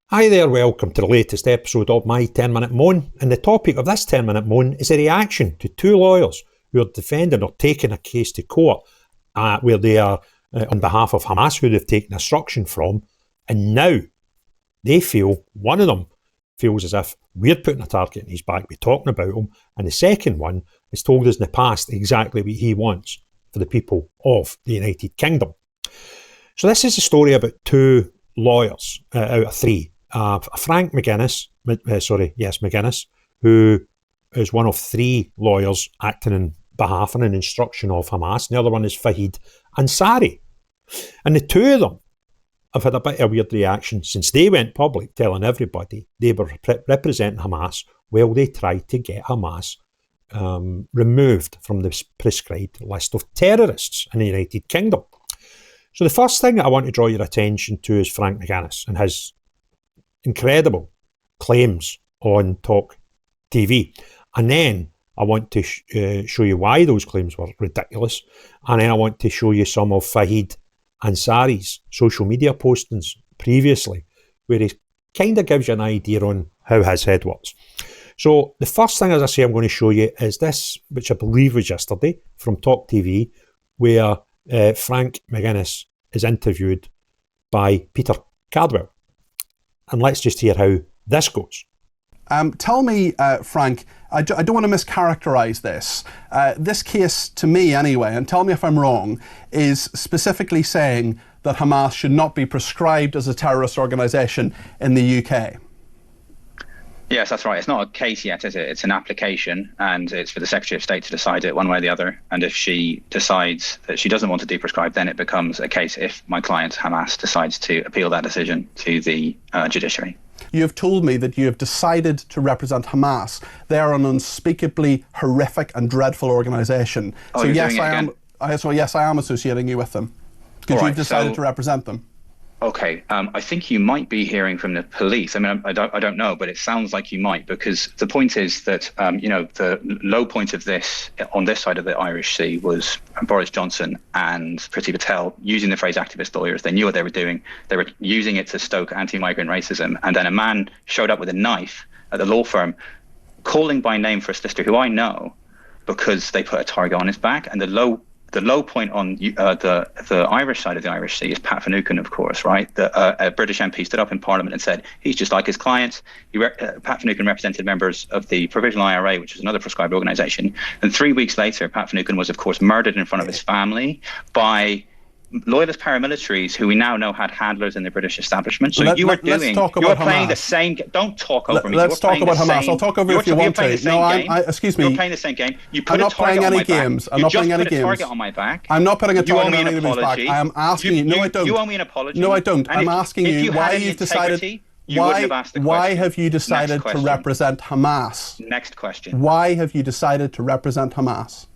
Hi there, welcome to the latest episode of my 10-minute moan, and the topic of this 10-minute moan is a reaction to two lawyers who are defending or taking a case to court where they are on behalf of Hamas, who they've taken instruction from, and now they feel, one of them feels as if we're putting a target in his back, we're talking about him, and the second one has told us in the past exactly what he wants for the people of the United Kingdom. So this is a story about two lawyers out of three. Frank McGinnis, McGinnis, who is one of three lawyers acting on behalf and an instruction of Hamas. And the other one is Fahed Ansari. And the two of them have had a bit of a weird reaction since they went public telling everybody they were representing Hamas while they tried to get Hamas removed from the prescribed list of terrorists in the United Kingdom. So the first thing that I want to draw your attention to is Frank McGinnis and his incredible claims on Talk TV. And then I want to show you why those claims were ridiculous. And then I want to show you some of Fahed Ansari's social media postings previously, where he kind of gives you an idea on how his head works. So the first thing, as I say, I'm going to show you is this, which I believe was yesterday from Talk TV, where Frank McGinnis is interviewed by Peter Cardwell. And let's just hear how this goes. Tell me, Frank, I don't want to mischaracterise this. This case, to me anyway, and tell me if I'm wrong, is specifically saying that Hamas should not be proscribed as a terrorist organisation in the UK. Yes, that's right. It's not a case yet, is it? It's an application, and it's for the Secretary of State to decide it one way or the other. And if she decides that she doesn't want to deprescribe, then it becomes a case if my client, Hamas, decides to appeal that decision to the judiciary. You have told me that you have decided to represent Hamas. They are an unspeakably horrific and dreadful organisation. Oh, so yes, I am associating you with them because you've decided to represent them. Okay, I think you might be hearing from the police. I mean, I don't know, but it sounds like you might, because the point is that, the low point of this, on this side of the Irish Sea, was Boris Johnson and Priti Patel using the phrase activist lawyers. They knew what they were doing. They were using it to stoke anti-migrant racism. And then a man showed up with a knife at the law firm, calling by name for a solicitor who I know, because they put a target on his back. And the low point on the Irish side of the Irish Sea is Pat Finucane, of course, right? A British MP stood up in Parliament and said he's just like his clients. Pat Finucane represented members of the Provisional IRA, which is another proscribed organisation. And 3 weeks later, Pat Finucane was, of course, murdered in front of his family loyalist paramilitaries who we now know had handlers in the British establishment. So you're playing the same game. Don't talk over me. Let's talk about Hamas. I'll talk over you if you want to. No, excuse me. You're playing the same game. You put a target on my back. I'm not playing any games. You just put a target on my back. I'm not putting a target on anybody's back. I am asking you. No, I don't. You owe me an apology. No, I don't. I'm asking you why you've decided. Why have you decided to represent Hamas? Next question. Why have you decided to represent Hamas?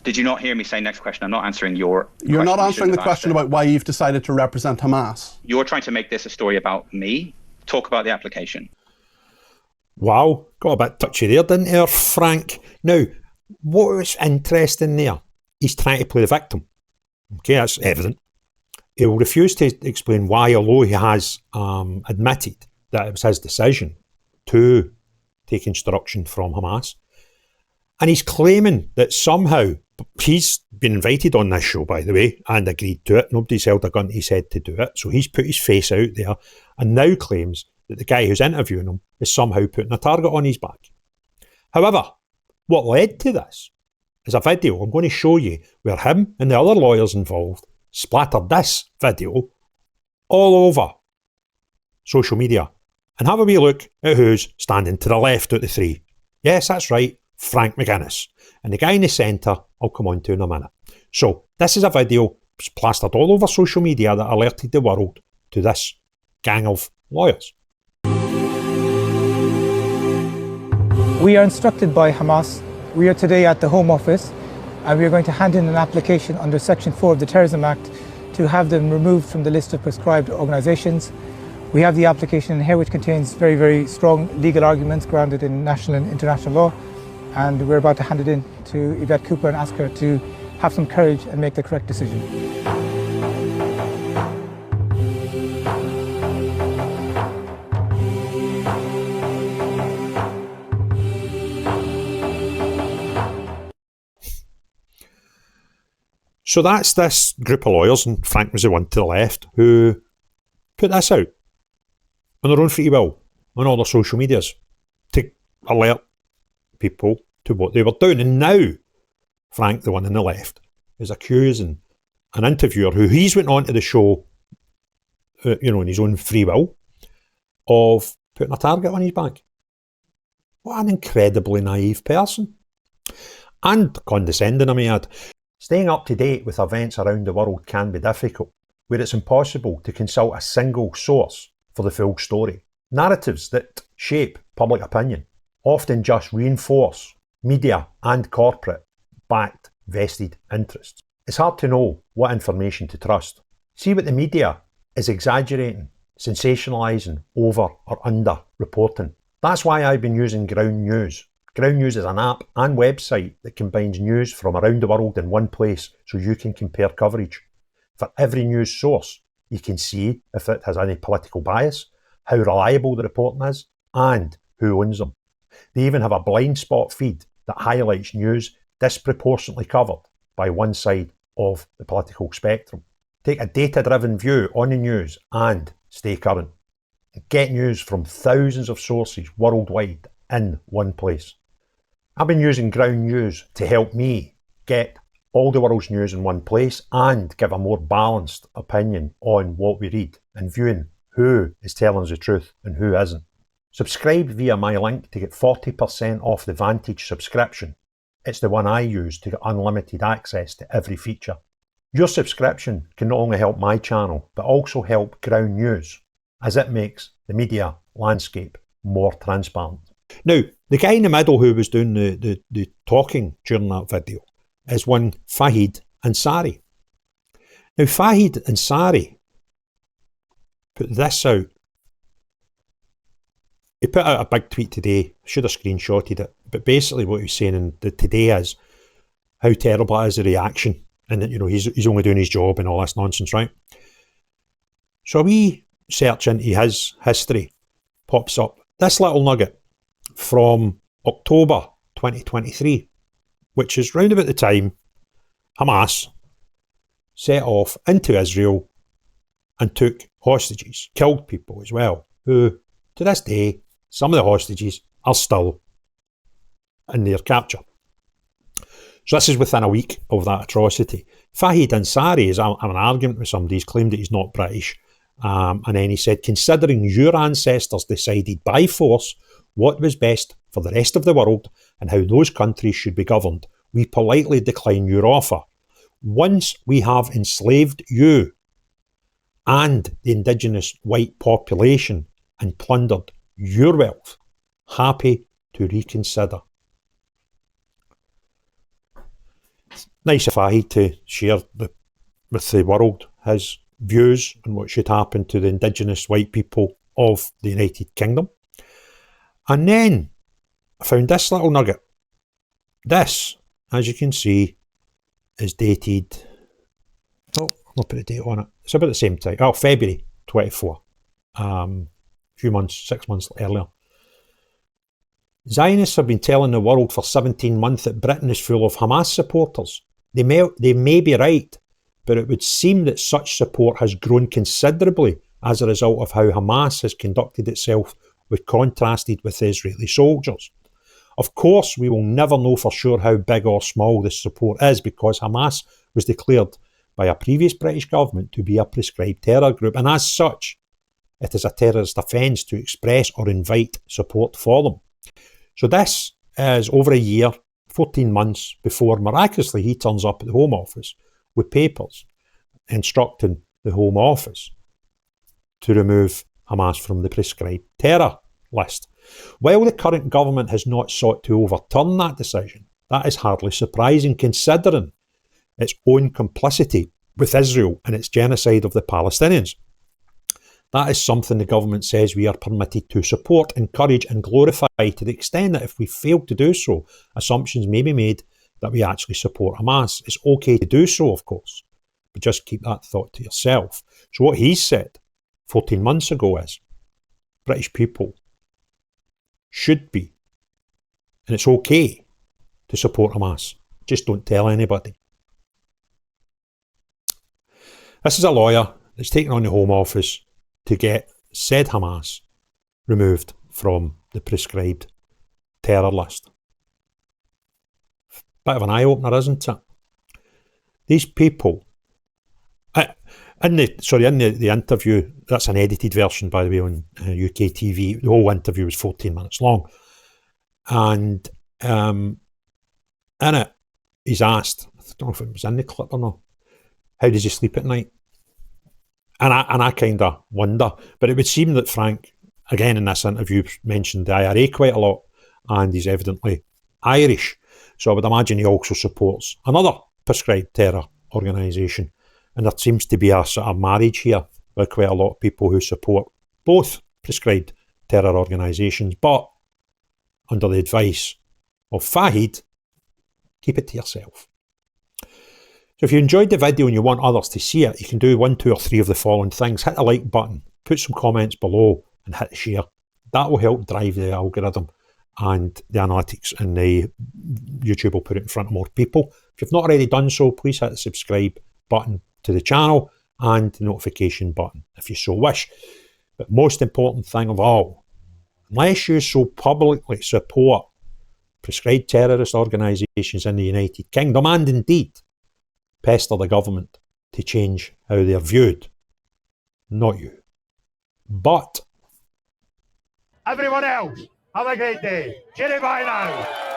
Did you not hear me say next question? I'm not answering your question. You're not answering the question about why you've decided to represent Hamas. You're trying to make this a story about me. Talk about the application. Wow, got a bit touchy there, didn't you, Frank? Now, what was interesting there, he's trying to play the victim. Okay, that's evident. He will refuse to explain why, although he has admitted that it was his decision to take instruction from Hamas. And he's claiming that somehow, he's been invited on this show, by the way, and agreed to it. Nobody's held a gun to his head to do it. So he's put his face out there and now claims that the guy who's interviewing him is somehow putting a target on his back. However, what led to this is a video I'm going to show you where him and the other lawyers involved splattered this video all over social media. And have a wee look at who's standing to the left of the three. Yes, that's right. Frank McGinnis. And the guy in the centre, I'll come on to in a minute. So, this is a video plastered all over social media that alerted the world to this gang of lawyers. We are instructed by Hamas. We are today at the Home Office and we are going to hand in an application under Section 4 of the Terrorism Act to have them removed from the list of proscribed organisations. We have the application in here which contains very, very strong legal arguments grounded in national and international law. And we're about to hand it in to Yvette Cooper and ask her to have some courage and make the correct decision. So that's this group of lawyers, and Frank was the one to the left, who put this out on their own free will on all their social medias to alert people to what they were doing. And now Frank, the one on the left, is accusing an interviewer who he's went on to the show, in his own free will, of putting a target on his back. What an incredibly naive person. And condescending, I may add. Staying up to date with events around the world can be difficult, where it's impossible to consult a single source for the full story. Narratives that shape public opinion often just reinforce media and corporate-backed vested interests. It's hard to know what information to trust. See what the media is exaggerating, sensationalising, over or under reporting. That's why I've been using Ground News. Ground News is an app and website that combines news from around the world in one place so you can compare coverage. For every news source, you can see if it has any political bias, how reliable the reporting is, and who owns them. They even have a blind spot feed that highlights news disproportionately covered by one side of the political spectrum. Take a data-driven view on the news and stay current. Get news from thousands of sources worldwide in one place. I've been using Ground News to help me get all the world's news in one place and give a more balanced opinion on what we read and viewing who is telling us the truth and who isn't. Subscribe via my link to get 40% off the Vantage subscription. It's the one I use to get unlimited access to every feature. Your subscription can not only help my channel, but also help Ground News, as it makes the media landscape more transparent. Now, the guy in the middle who was doing the talking during that video is one Fahed Ansari. Now, Fahed Ansari put this out. He put out a big tweet today. Should have screenshotted it. But basically what he's saying in the today is how terrible it is, the reaction. And that, he's only doing his job and all this nonsense, right? So a wee search into his history pops up. This little nugget from October 2023, which is round about the time Hamas set off into Israel and took hostages, killed people as well, who, to this day, some of the hostages are still in their capture. So this is within a week of that atrocity. Fahed Ansari is having an argument with somebody. He's claimed that he's not British. And then he said, considering your ancestors decided by force what was best for the rest of the world and how those countries should be governed, we politely decline your offer. Once we have enslaved you and the indigenous white population and plundered your wealth, happy to reconsider. Nice of Fahed to share with the world his views on what should happen to the indigenous white people of the United Kingdom. And then I found this little nugget. This, as you can see, is dated, I'll put a date on it. It's about the same time. February 24. A few months, 6 months earlier. Zionists have been telling the world for 17 months that Britain is full of Hamas supporters. They may be right, but it would seem that such support has grown considerably as a result of how Hamas has conducted itself when contrasted with Israeli soldiers. Of course, we will never know for sure how big or small this support is because Hamas was declared by a previous British government to be a proscribed terror group, and as such, it is a terrorist offence to express or invite support for them. So this is over a year, 14 months before miraculously he turns up at the Home Office with papers instructing the Home Office to remove Hamas from the proscribed terror list. While the current government has not sought to overturn that decision, that is hardly surprising considering its own complicity with Israel and its genocide of the Palestinians. That is something the government says we are permitted to support, encourage and glorify to the extent that if we fail to do so, assumptions may be made that we actually support Hamas. It's okay to do so, of course, but just keep that thought to yourself. So what he said 14 months ago is British people should be, and it's okay to support Hamas. Just don't tell anybody. This is a lawyer that's taken on the Home Office to get said Hamas removed from the proscribed terror list. Bit of an eye-opener, isn't it? These people, in the interview, that's an edited version, by the way, on UK TV. The whole interview was 14 minutes long. And in it, he's asked, I don't know if it was in the clip or not, how does he sleep at night? And I kind of wonder. But it would seem that Frank, again in this interview, mentioned the IRA quite a lot, and he's evidently Irish. So I would imagine he also supports another proscribed terror organisation. And there seems to be a sort of marriage here with quite a lot of people who support both proscribed terror organisations, but under the advice of Fahed, keep it to yourself. So if you enjoyed the video and you want others to see it, you can do 1, 2 or 3 of the following things. Hit the like button, put some comments below and hit share. That will help drive the algorithm and the analytics, and the YouTube will put it in front of more people. If you've not already done so, please hit the subscribe button to the channel and the notification button if you so wish. But most important thing of all, unless you so publicly support proscribed terrorist organisations in the United Kingdom, and indeed pester the government to change how they're viewed, not you. But everyone else, have a great day. Cheerio, bye now.